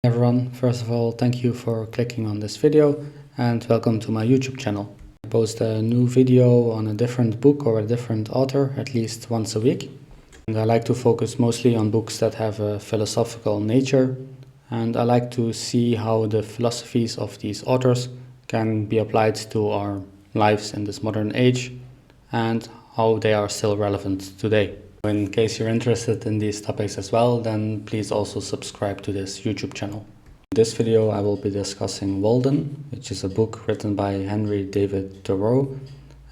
Hey everyone, first of all, thank you for clicking on this video and welcome to my YouTube channel. I post a new video on a different book or a different author at least once a week. And I like to focus mostly on books that have a philosophical nature, and I like to see how the philosophies of these authors can be applied to our lives in this modern age and how they are still relevant today. In case you're interested in these topics as well, then please also subscribe to this YouTube channel. In this video I will be discussing Walden, which is a book written by Henry David Thoreau,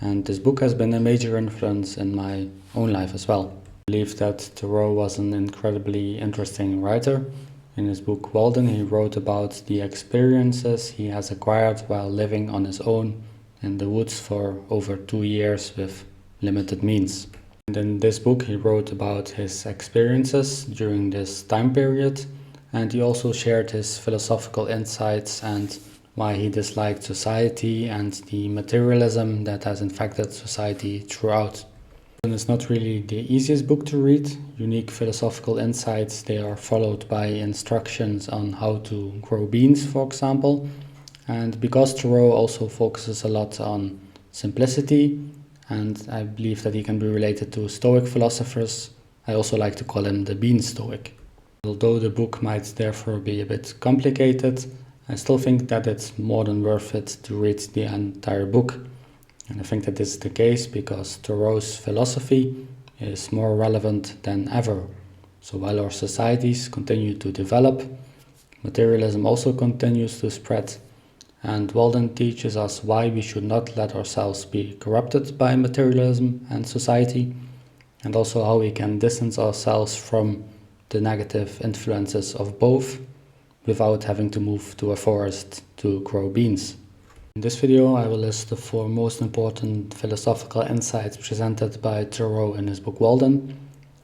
and this book has been a major influence in my own life as well. I believe that Thoreau was an incredibly interesting writer. In his book Walden, he wrote about the experiences he has acquired while living on his own in the woods for over 2 years with limited means. And in this book he wrote about his experiences during this time period, and he also shared his philosophical insights and why he disliked society and the materialism that has infected society throughout. And it's not really the easiest book to read. Unique philosophical insights, they are followed by instructions on how to grow beans, for example. And because Thoreau also focuses a lot on simplicity, and I believe that he can be related to Stoic philosophers, I also like to call him the Bean Stoic. Although the book might therefore be a bit complicated, I still think that it's more than worth it to read the entire book. And I think that this is the case because Thoreau's philosophy is more relevant than ever. So while our societies continue to develop, materialism also continues to spread, and Walden teaches us why we should not let ourselves be corrupted by materialism and society, and also how we can distance ourselves from the negative influences of both without having to move to a forest to grow beans. In this video I will list the 4 most important philosophical insights presented by Thoreau in his book Walden,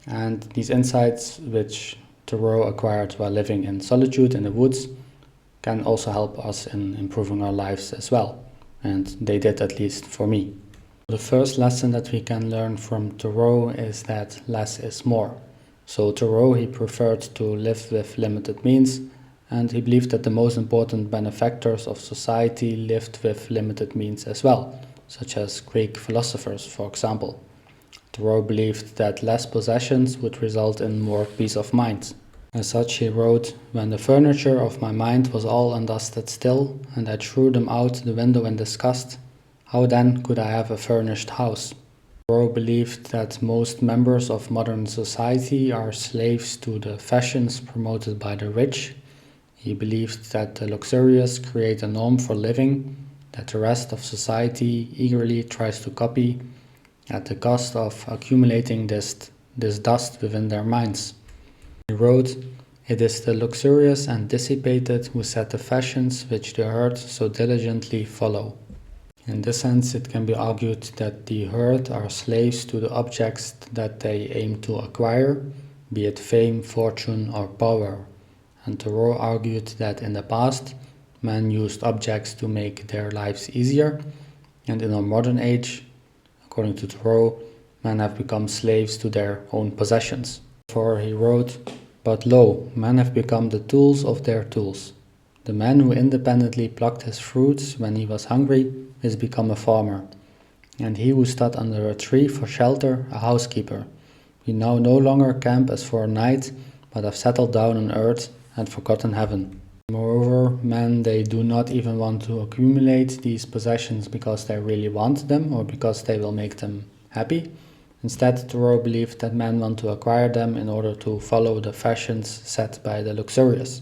and these insights, which Thoreau acquired while living in solitude in the woods, can also help us in improving our lives as well, and they did, at least for me. The first lesson that we can learn from Thoreau is that less is more. So Thoreau, he preferred to live with limited means, and he believed that the most important benefactors of society lived with limited means as well, such as Greek philosophers, for example. Thoreau believed that less possessions would result in more peace of mind. As such, he wrote, "When the furniture of my mind was all undusted still, and I threw them out the window in disgust, how then could I have a furnished house?" Thoreau believed that most members of modern society are slaves to the fashions promoted by the rich. He believed that the luxurious create a norm for living that the rest of society eagerly tries to copy at the cost of accumulating this dust within their minds. He wrote, "It is the luxurious and dissipated who set the fashions which the herd so diligently follow." In this sense, it can be argued that the herd are slaves to the objects that they aim to acquire, be it fame, fortune, or power. And Thoreau argued that in the past, men used objects to make their lives easier, and in our modern age, according to Thoreau, men have become slaves to their own possessions. For he wrote, "But lo, men have become the tools of their tools. The man who independently plucked his fruits when he was hungry is become a farmer, and he who stood under a tree for shelter a housekeeper. We now no longer camp as for a night, but have settled down on earth and forgotten heaven." Moreover, men, they do not even want to accumulate these possessions because they really want them or because they will make them happy. Instead, Thoreau believed that men want to acquire them in order to follow the fashions set by the luxurious.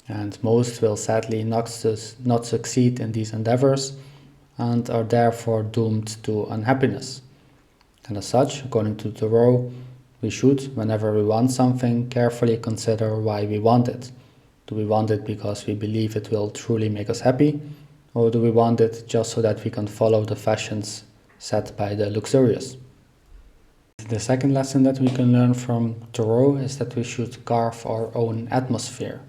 And most will sadly not succeed in these endeavors and are therefore doomed to unhappiness. And as such, according to Thoreau, we should, whenever we want something, carefully consider why we want it. Do we want it because we believe it will truly make us happy, or do we want it just so that we can follow the fashions set by the luxurious? The second lesson that we can learn from Thoreau is that we should carve our own atmosphere.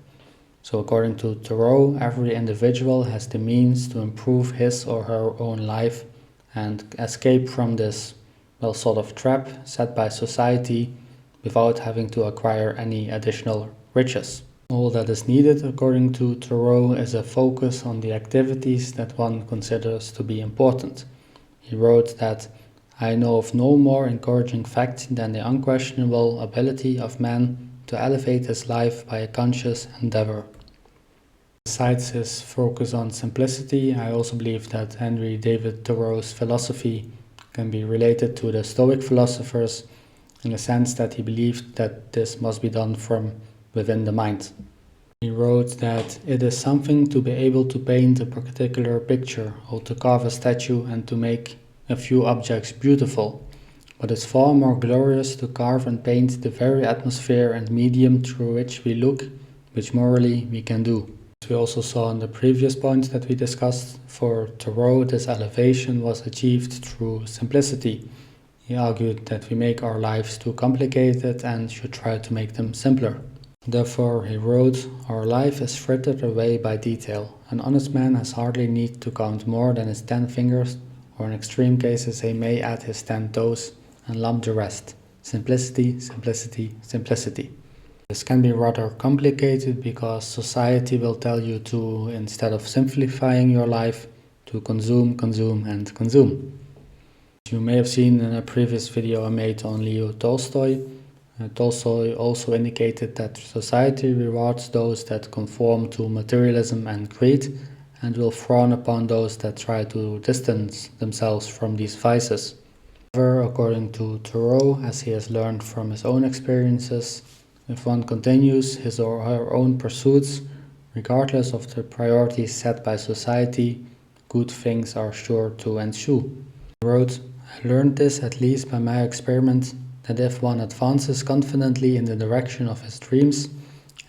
So according to Thoreau, every individual has the means to improve his or her own life and escape from this, well, sort of trap set by society without having to acquire any additional riches. All that is needed, according to Thoreau, is a focus on the activities that one considers to be important. He wrote that, "I know of no more encouraging fact than the unquestionable ability of man to elevate his life by a conscious endeavor." Besides his focus on simplicity, I also believe that Henry David Thoreau's philosophy can be related to the Stoic philosophers in the sense that he believed that this must be done from within the mind. He wrote that it is something to be able to paint a particular picture or to carve a statue and to make a few objects beautiful, but it's far more glorious to carve and paint the very atmosphere and medium through which we look, which morally we can do. As we also saw in the previous point that we discussed, for Thoreau this elevation was achieved through simplicity. He argued that we make our lives too complicated and should try to make them simpler. Therefore, he wrote, "Our life is frittered away by detail. An honest man has hardly need to count more than his 10 fingers, or in extreme cases he may add his 10 toes and lump the rest. Simplicity, simplicity, simplicity." This can be rather complicated because society will tell you to, instead of simplifying your life, to consume, consume, and consume. You may have seen in a previous video I made on Leo Tolstoy. Tolstoy also indicated that society rewards those that conform to materialism and greed and will frown upon those that try to distance themselves from these vices. However, according to Thoreau, as he has learned from his own experiences, if one continues his or her own pursuits, regardless of the priorities set by society, good things are sure to ensue. He wrote, "I learned this at least by my experiment, that if one advances confidently in the direction of his dreams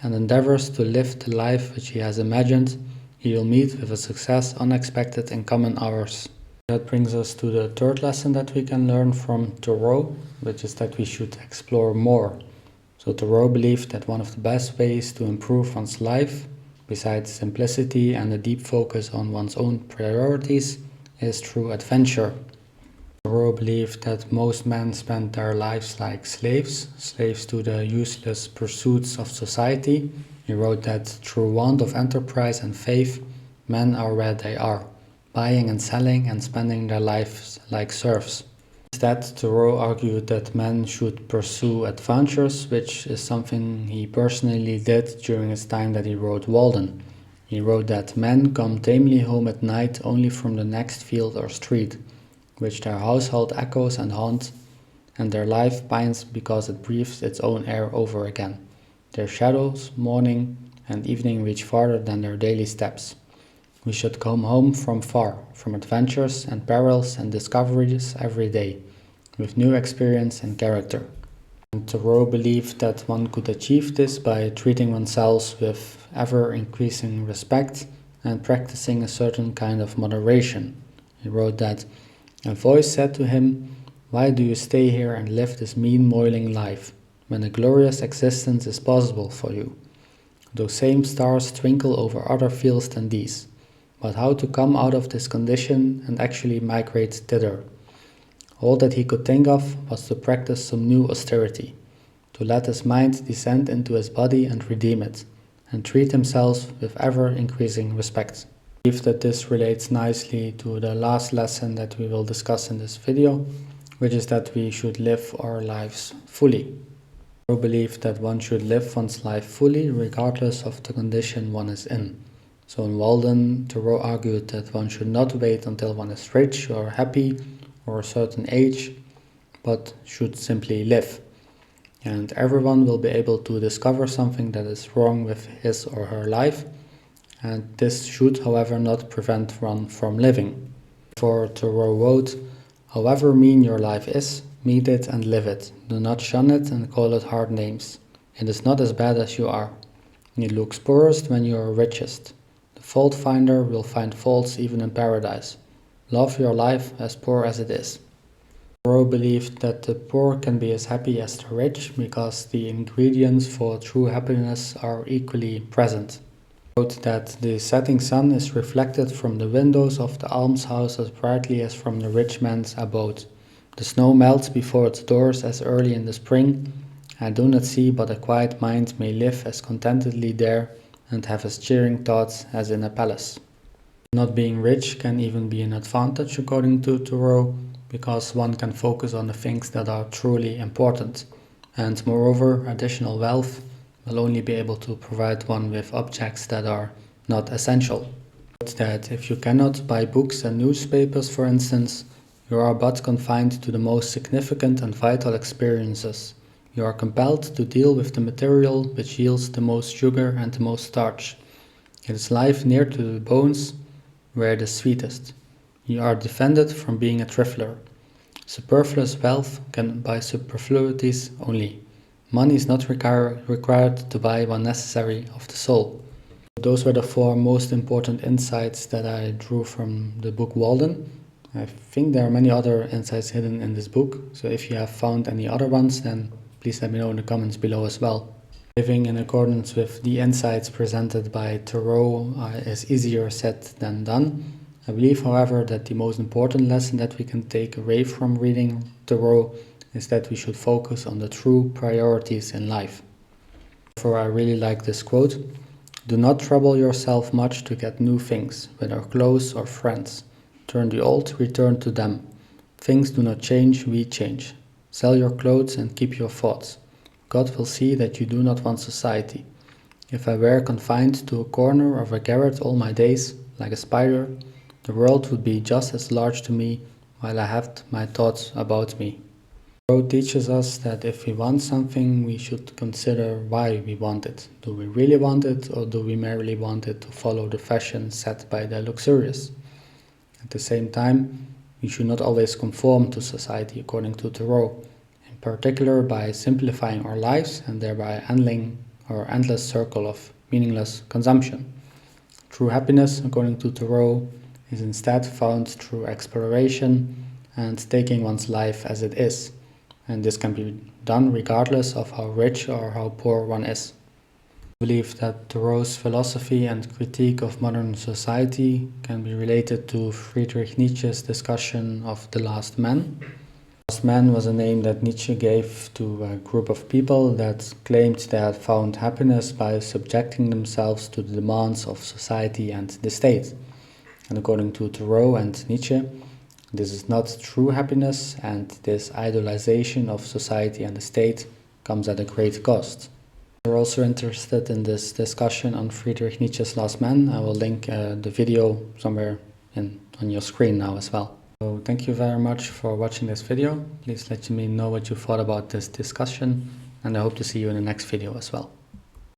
and endeavors to live the life which he has imagined, he will meet with a success unexpected in common hours." That brings us to the third lesson that we can learn from Thoreau, which is that we should explore more. So Thoreau believed that one of the best ways to improve one's life, besides simplicity and a deep focus on one's own priorities, is through adventure. Thoreau believed that most men spend their lives like slaves to the useless pursuits of society. He wrote that through want of enterprise and faith, men are where they are, buying and selling and spending their lives like serfs. Instead, Thoreau argued that men should pursue adventures, which is something he personally did during his time that he wrote Walden. He wrote that men come tamely home at night only from the next field or street, which their household echoes and haunt, and their life pines because it breathes its own air over again. Their shadows, morning and evening, reach farther than their daily steps. We should come home from far, from adventures and perils and discoveries every day, with new experience and character. And Thoreau believed that one could achieve this by treating oneself with ever-increasing respect and practicing a certain kind of moderation. He wrote that, "A voice said to him, 'Why do you stay here and live this mean, moiling life, when a glorious existence is possible for you? Those same stars twinkle over other fields than these. But how to come out of this condition and actually migrate thither?' All that he could think of was to practice some new austerity, to let his mind descend into his body and redeem it, and treat himself with ever-increasing respect." I believe that this relates nicely to the last lesson that we will discuss in this video, which is that we should live our lives fully. I believe that one should live one's life fully regardless of the condition one is in. So in Walden, Thoreau argued that one should not wait until one is rich or happy or a certain age, but should simply live. And everyone will be able to discover something that is wrong with his or her life, and this should, however, not prevent one from living. For Thoreau wrote, "However mean your life is, meet it and live it. Do not shun it and call it hard names. It is not as bad as you are. It looks poorest when you are richest. The fault finder will find faults even in paradise. Love your life as poor as it is." Thoreau believed that the poor can be as happy as the rich because the ingredients for true happiness are equally present. He wrote that the setting sun is reflected from the windows of the almshouse as brightly as from the rich man's abode. The snow melts before its doors as early in the spring I do not see but a quiet mind may live as contentedly there and have as cheering thoughts as in a palace. Not being rich can even be an advantage according to Thoreau, because one can focus on the things that are truly important, and moreover additional wealth will only be able to provide one with objects that are not essential. That if you cannot buy books and newspapers, for instance, you are but confined to the most significant and vital experiences. You are compelled to deal with the material which yields the most sugar and the most starch. It is life near to the bones where the sweetest. You are defended from being a trifler. Superfluous wealth can buy superfluities only. Money is not required to buy one necessary of the soul. Those were the 4 most important insights that I drew from the book Walden. I think there are many other insights hidden in this book, so if you have found any other ones, then please let me know in the comments below as well. Living in accordance with the insights presented by Thoreau is easier said than done. I believe, however, that the most important lesson that we can take away from reading Thoreau is that we should focus on the true priorities in life. Therefore, I really like this quote: "Do not trouble yourself much to get new things, whether clothes or friends. Turn the old, return to them. Things do not change, we change. Sell your clothes and keep your thoughts. God will see that you do not want society. If I were confined to a corner of a garret all my days, like a spider, the world would be just as large to me while I had my thoughts about me." Thoreau teaches us that if we want something, we should consider why we want it. Do we really want it, or do we merely want it to follow the fashion set by the luxurious? At the same time, we should not always conform to society according to Thoreau, in particular by simplifying our lives and thereby ending our endless circle of meaningless consumption. True happiness, according to Thoreau, is instead found through exploration and taking one's life as it is, and this can be done regardless of how rich or how poor one is. I believe that Thoreau's philosophy and critique of modern society can be related to Friedrich Nietzsche's discussion of the last man. The last man was a name that Nietzsche gave to a group of people that claimed they had found happiness by subjecting themselves to the demands of society and the state. And according to Thoreau and Nietzsche, this is not true happiness, and this idolization of society and the state comes at a great cost. If you're also interested in this discussion on Friedrich Nietzsche's Last Man, I will link the video somewhere on your screen now as well. So thank you very much for watching this video. Please let me know what you thought about this discussion, and I hope to see you in the next video as well.